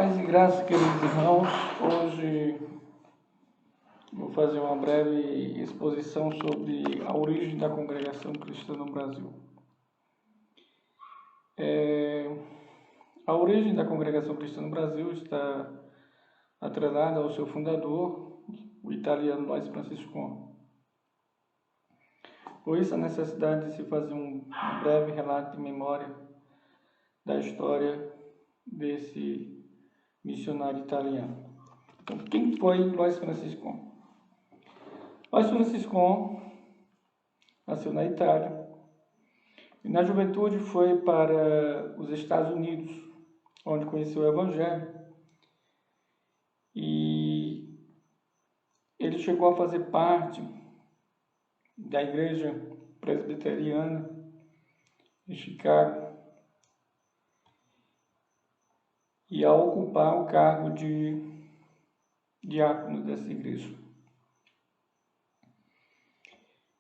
Paz e graça, queridos irmãos. Hoje vou fazer uma breve exposição sobre a origem da congregação cristã no Brasil. A origem da congregação cristã no Brasil está atrelada ao seu fundador, o italiano Luiz Francisco. Por isso a necessidade de se fazer um breve relato de memória da história desse missionário italiano. Então, quem foi Luiz Francisco? Luiz Francisco nasceu na Itália e na juventude foi para os Estados Unidos, onde conheceu o Evangelho, e ele chegou a fazer parte da igreja presbiteriana de Chicago e a ocupar o cargo de diácono dessa igreja.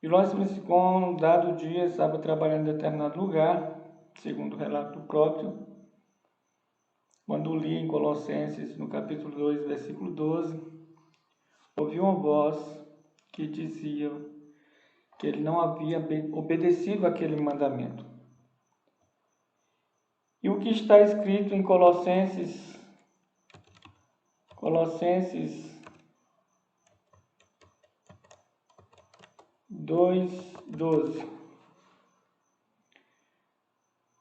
E Luiz Francisco, um dado dia, estava trabalhando em determinado lugar, segundo o relato próprio, quando lia em Colossenses, no capítulo 2, versículo 12, ouviu uma voz que dizia que ele não havia obedecido àquele mandamento. E o que está escrito em Colossenses 2:12.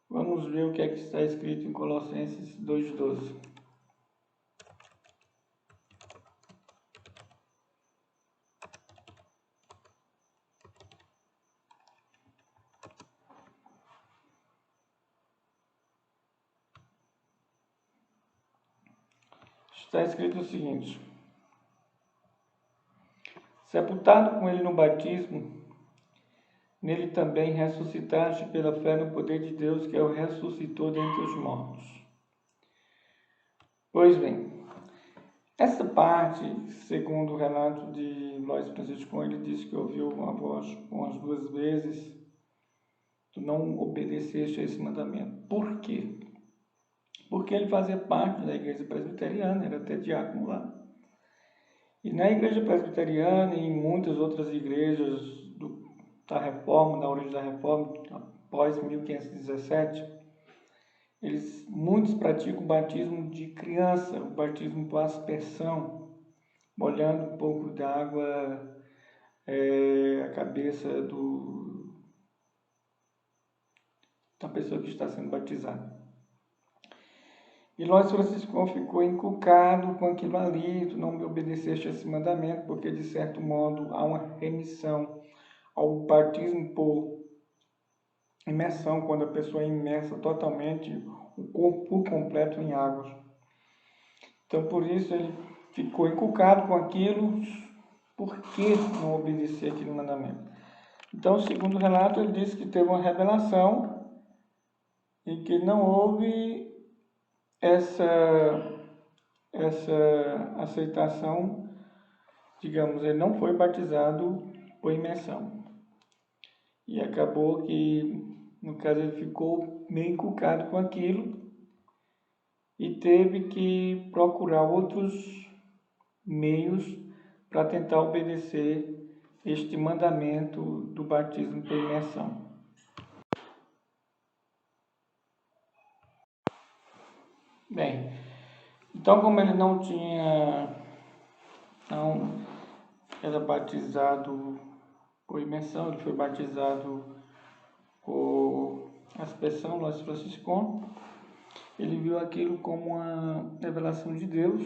Vamos ver o que é que está escrito em Colossenses 2:12. Está escrito o seguinte: sepultado com ele no batismo, nele também ressuscitaste pela fé no poder de Deus, que o ressuscitou dentre os mortos. Pois bem, essa parte, segundo o relato de Luiz Francisco, ele diz que ouviu uma voz umas 2 vezes: tu não obedeceste a esse mandamento. Por quê? Porque ele fazia parte da igreja presbiteriana, era até diácono lá. E na igreja presbiteriana e em muitas outras igrejas da Reforma, da origem da Reforma, após 1517, muitos praticam o batismo de criança, o batismo por aspersão, molhando um pouco d'água a cabeça da pessoa que está sendo batizada. E Luiz Francisco ficou encucado com aquilo ali: tu não me obedeceste a esse mandamento, porque de certo modo há uma remissão ao batismo por imersão, quando a pessoa é imersa totalmente, o corpo por completo em águas. Então por isso ele ficou encucado com aquilo: por que não obedecer aquele mandamento? Então, segundo o relato, ele disse que teve uma revelação e que não houve essa aceitação, digamos, ele não foi batizado por imersão. E acabou que, no caso, ele ficou meio encucado com aquilo e teve que procurar outros meios para tentar obedecer este mandamento do batismo por imersão. Bem, então, como ele não era batizado por imersão, ele foi batizado por aspersão, Luiz Francisco. Ele viu aquilo como uma revelação de Deus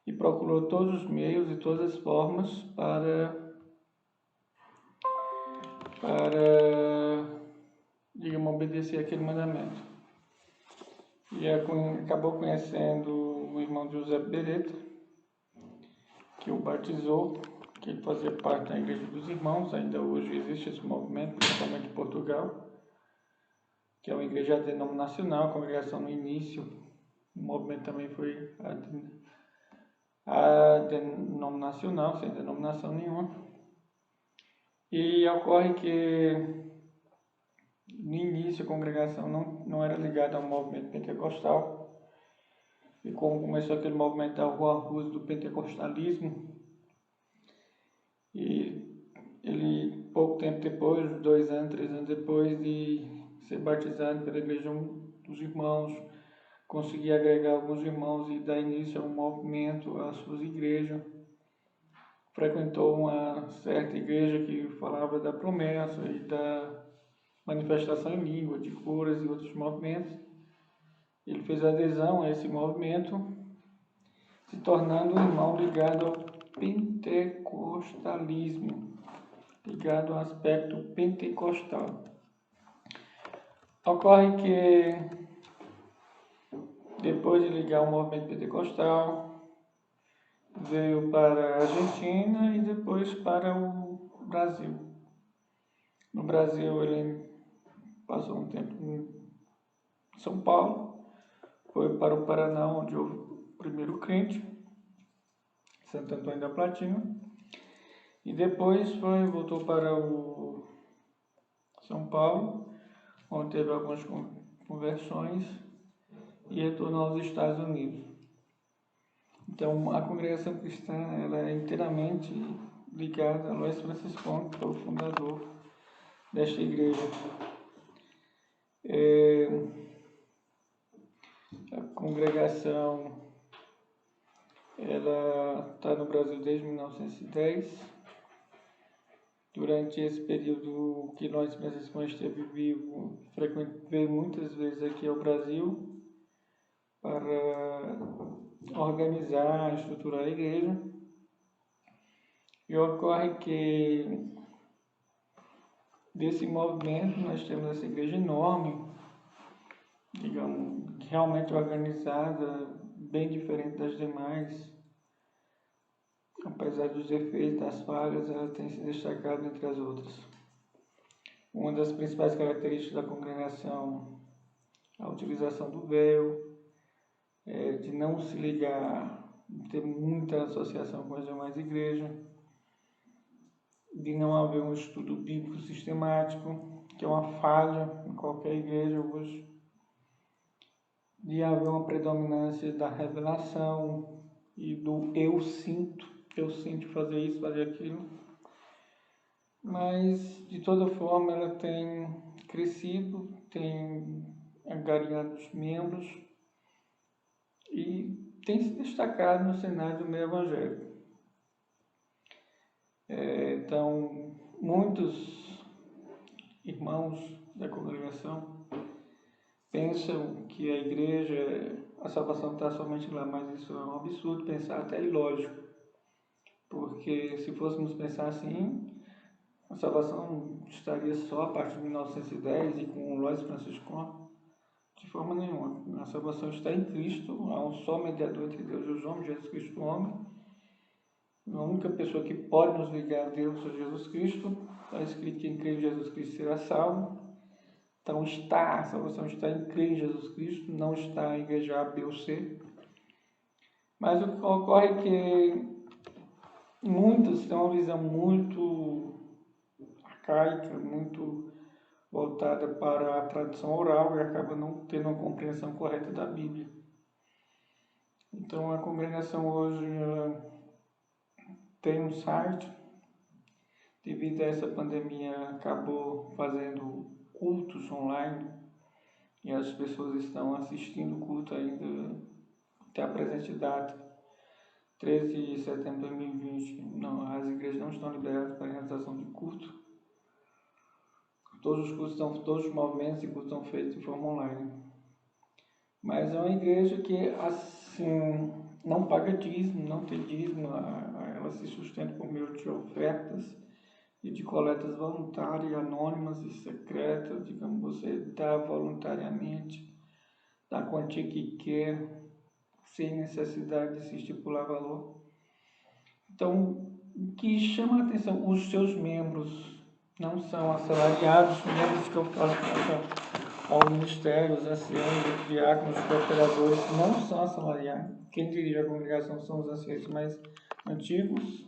e procurou todos os meios e todas as formas para digamos, obedecer aquele mandamento. E acabou conhecendo o irmão José Beretta, que o batizou, que ele fazia parte da Igreja dos Irmãos. Ainda hoje existe esse movimento, principalmente em Portugal, que é uma igreja denominacional, a congregação no início. O movimento também foi a denominacional, sem denominação nenhuma. E ocorre que no início a congregação não era ligada ao movimento pentecostal, e como começou aquele movimento da Rua Cruz do pentecostalismo, e ele, pouco tempo depois, 2 anos, 3 anos depois de ser batizado pela igreja dos irmãos, conseguir agregar alguns irmãos e dar início a um movimento, às suas igrejas. Frequentou uma certa igreja que falava da promessa e da manifestação em língua, de curas e outros movimentos. Ele fez adesão a esse movimento, se tornando um irmão ligado ao pentecostalismo, ligado ao aspecto pentecostal. Ocorre que, depois de ligar ao movimento pentecostal, veio para a Argentina e depois para o Brasil. No Brasil ele passou um tempo em São Paulo, foi para o Paraná, onde houve o primeiro crente, Santo Antônio da Platina, e depois voltou para o São Paulo, onde teve algumas conversões, e retornou aos Estados Unidos. Então, a congregação cristã ela é inteiramente ligada a Luiz Franciscon, que foi o fundador desta igreja. A congregação ela está no Brasil desde 1910. Durante esse período que Luiz Franciscon esteve vivo, veio muitas vezes aqui ao Brasil para organizar, estruturar a igreja. E ocorre que desse movimento nós temos essa igreja enorme, digamos, realmente organizada, bem diferente das demais. Apesar dos defeitos, das falhas, ela tem se destacado entre as outras. Uma das principais características da congregação é a utilização do véu, de não se ligar, de ter muita associação com as demais igrejas, de não haver um estudo bíblico sistemático, que é uma falha em qualquer igreja hoje, de haver uma predominância da revelação e do eu sinto fazer isso, fazer aquilo. Mas, de toda forma, ela tem crescido, tem angariado os membros e tem se destacado no cenário do meio evangélico. Então, muitos irmãos da congregação pensam que a igreja, a salvação está somente lá, mas isso é um absurdo pensar, até ilógico, porque se fôssemos pensar assim, a salvação estaria só a partir de 1910 e com o Luiz Franciscon? De forma nenhuma. A salvação está em Cristo, há um só mediador entre Deus e os homens, Jesus Cristo, o homem. A única pessoa que pode nos ligar a Deus é Jesus Cristo. Está escrito que quem crê em Jesus Cristo será salvo. Então a salvação está em crer em Jesus Cristo, não está em igreja A, B ou C. Mas o que ocorre é que muitos têm uma visão muito arcaica, muito voltada para a tradição oral e acaba não tendo uma compreensão correta da Bíblia. Então a congregação hoje tem um site, devido a essa pandemia acabou fazendo cultos online e as pessoas estão assistindo o culto ainda até a presente data, 13 de setembro de 2020. Não, as igrejas não estão liberadas para a realização de culto. Todos os movimentos e cultos são feitos de forma online. Mas é uma igreja que assim não paga dízimo, não tem dízimo, ela se sustenta por meio de ofertas e de coletas voluntárias, anônimas e secretas. Digamos, você dá voluntariamente, da quantia que quer, sem necessidade de se estipular valor. Então, o que chama a atenção, os seus membros não são assalariados, os membros que eu falo ao ministério, os anciãos, os diáconos, os cooperadores, não são assalariados. Quem dirige a congregação são os anciãos mais antigos.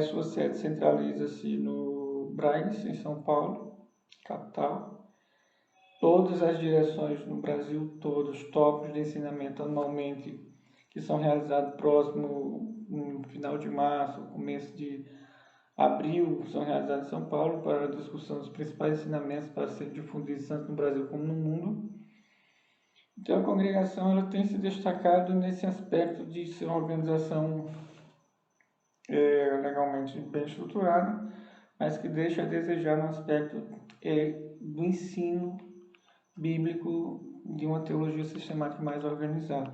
Sua sede centraliza-se no Brás, em São Paulo, capital. todas as direções no Brasil todo, os tópicos de ensinamento anualmente que são realizados próximo no final de março, começo de abril, são realizados em São Paulo para a discussão dos principais ensinamentos para serem difundidos tanto no Brasil como no mundo. Então a congregação ela tem se destacado nesse aspecto de ser uma organização legalmente bem estruturada, mas que deixa a desejar no aspecto do ensino bíblico de uma teologia sistemática mais organizada.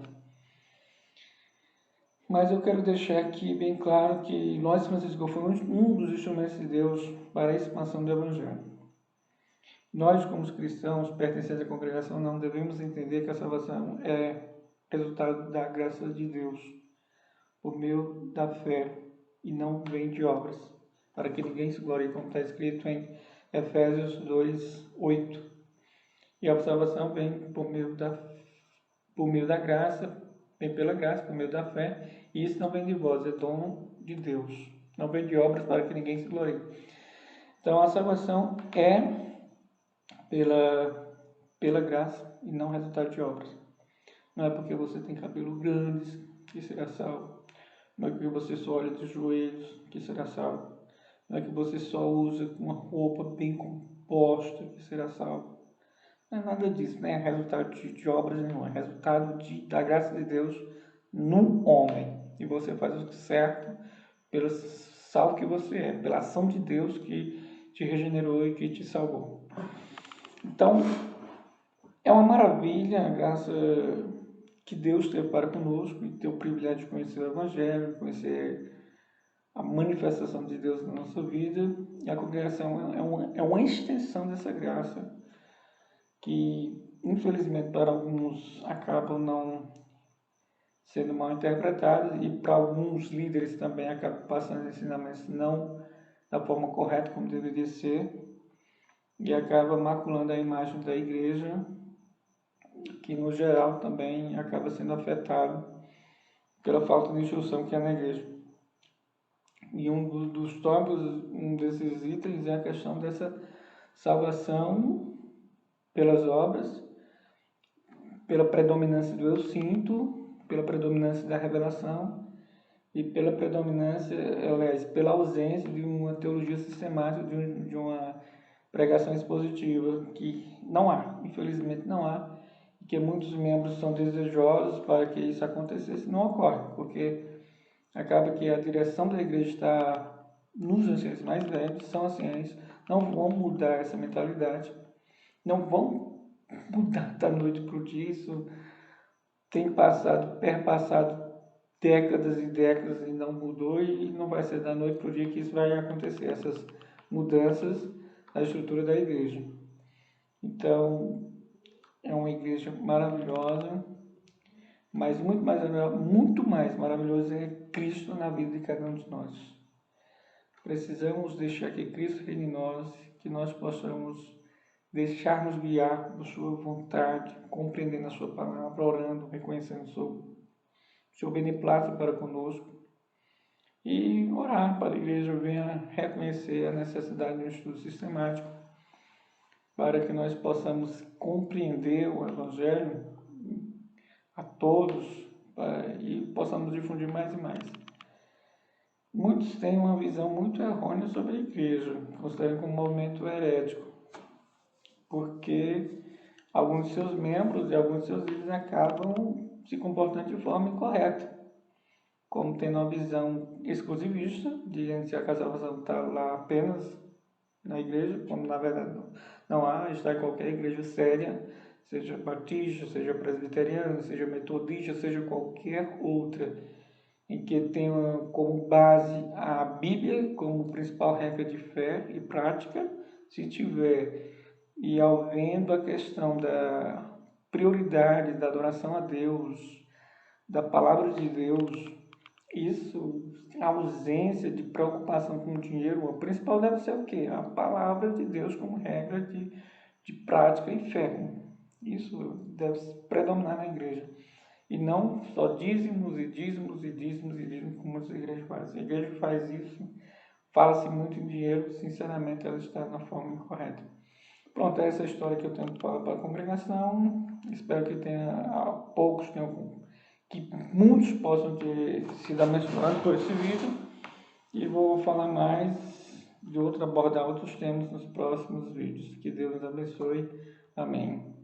Mas eu quero deixar aqui bem claro que nós, Francisco, fomos um dos instrumentos de Deus para a expansão do Evangelho. Nós, como cristãos, pertencentes à congregação, não devemos entender que a salvação é resultado da graça de Deus, por meio da fé, e não vem de obras, para que ninguém se glorie, como está escrito em Efésios 2:8. E a salvação vem por meio da graça, vem pela graça, por meio da fé, e isso não vem de vós, é dom de Deus. Não vem de obras para que ninguém se glorie. Então a salvação é pela graça e não resultado de obras. Não é porque você tem cabelo grandes que será salvo. Não é porque você só olha de joelhos que será salvo. Não é que você só usa uma roupa bem composta que será salvo. Não é nada disso, não é resultado de obras nenhuma. É resultado da graça de Deus no homem. E você faz o certo pelo salvo que você é, pela ação de Deus que te regenerou e que te salvou. Então, é uma maravilha a graça que Deus teve para conosco e ter o privilégio de conhecer o Evangelho, conhecer a manifestação de Deus na nossa vida. E a congregação é uma extensão dessa graça que, infelizmente, para alguns acabam não sendo mal interpretados e para alguns líderes também acabam passando ensinamentos não da forma correta como deveria ser e acaba maculando a imagem da igreja, que no geral também acaba sendo afetado pela falta de instrução que há na igreja. E dos tópicos, um desses itens é a questão dessa salvação pelas obras, pela predominância do eu sinto, pela predominância da revelação e pela predominância, aliás, pela ausência de uma teologia sistemática, de uma pregação expositiva, que não há, infelizmente não há, e que muitos membros são desejosos para que isso acontecesse, não ocorre, porque acaba que a direção da igreja está nos anciãos mais velhos, são anciãos, não vão mudar essa mentalidade, não vão mudar da noite para o dia, isso tem perpassado décadas e décadas e não mudou e não vai ser da noite para o dia que isso vai acontecer, essas mudanças na estrutura da igreja. Então, é uma igreja maravilhosa, mas muito mais maravilhoso é Cristo na vida de cada um de nós. Precisamos deixar que Cristo reine em nós, que nós possamos deixar-nos guiar por sua vontade, compreendendo a sua palavra, orando, reconhecendo o seu beneplácito para conosco e orar para a igreja venha reconhecer a necessidade de um estudo sistemático para que nós possamos compreender o Evangelho a todos e possamos difundir mais e mais. Muitos têm uma visão muito errônea sobre a igreja, consideram como um movimento herético, porque alguns de seus membros e alguns de seus líderes acabam se comportando de forma incorreta, como tendo uma visão exclusivista, dizendo que a salvação está lá apenas na igreja, quando na verdade não há, está em qualquer igreja séria, seja batista, seja presbiteriana, seja metodista, seja qualquer outra, em que tenha como base a Bíblia como principal regra de fé e prática. Se tiver e havendo a questão da prioridade da adoração a Deus, da palavra de Deus, isso, a ausência de preocupação com o dinheiro, o principal deve ser o quê? A palavra de Deus como regra de prática e fé. Isso deve predominar na igreja. E não só dízimos e dízimos e dízimos e dízimos como as igrejas fazem. A igreja faz isso, fala-se muito em dinheiro, sinceramente ela está na forma incorreta. Pronto, essa é a história que eu tenho que falar para a congregação. Espero que que muitos possam ter sido abençoados por esse vídeo. E vou falar mais abordar outros temas nos próximos vídeos. Que Deus nos abençoe. Amém.